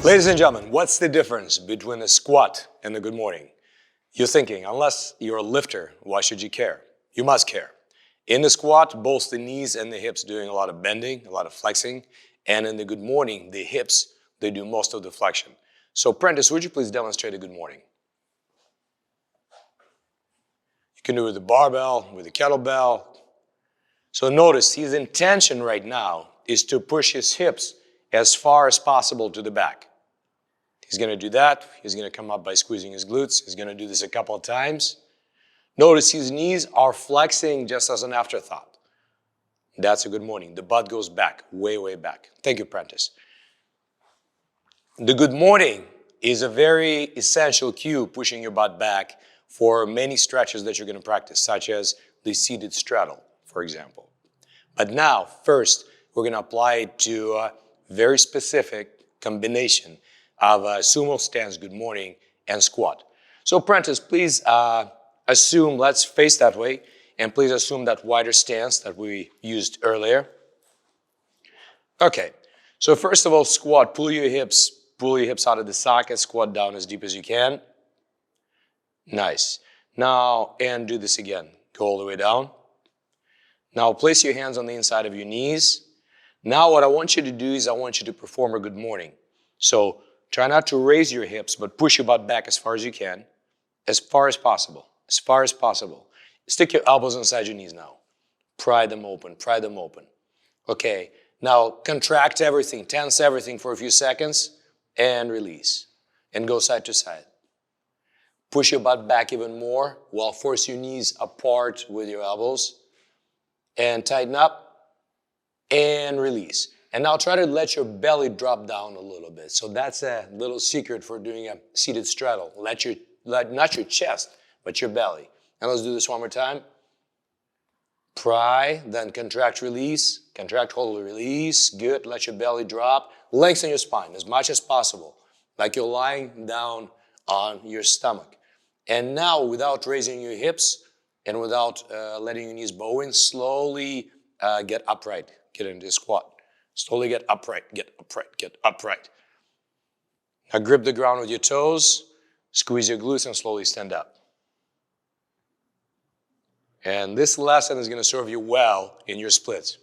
Ladies and gentlemen, what's the difference between a squat and a good morning? You're thinking, unless you're a lifter, why should you care? You must care. In the squat, both the knees and the hips doing a lot of bending, a lot of flexing. And in the good morning, the hips, they do most of the flexion. So Prentice, would you please demonstrate a good morning? You can do it with the barbell, with the kettlebell. So notice his intention right now is to push his hips as far as possible to the back. He's going to do that. He's going to come up by squeezing his glutes. He's going to do this a couple of times. Notice his knees are flexing just as an afterthought. That's a good morning. The butt goes back, way, way back. Thank you, Prentice. The good morning is a very essential cue pushing your butt back for many stretches that you're going to practice, such as the seated straddle, for example. But now, first, we're going to apply it to a very specific combination of a sumo stance, good morning, and squat. So Prentice, please assume, let's face that way, and please assume that wider stance that we used earlier. Okay, so first of all, squat, pull your hips out of the socket, squat down as deep as you can. Nice. Now, and do this again. Go all the way down. Now, place your hands on the inside of your knees. Now, what I want you to do is I want you to perform a good morning. So, try not to raise your hips, but push your butt back as far as you can, as far as possible, as far as possible. Stick your elbows inside your knees now. Pry them open, pry them open. Okay, now contract everything, tense everything for a few seconds, and release. And go side to side. Push your butt back even more while force your knees apart with your elbows. And tighten up, and release. And now try to let your belly drop down a little bit. So that's a little secret for doing a seated straddle. Not your chest, but your belly. And let's do this one more time. Pry, then contract, release. Contract, hold, release. Good. Let your belly drop. Lengthen your spine as much as possible, like you're lying down on your stomach. And now, without raising your hips and without letting your knees bow in, slowly get upright. Get into a squat. Slowly get upright, get upright, get upright. Now grip the ground with your toes, squeeze your glutes, and slowly stand up. And this lesson is going to serve you well in your splits.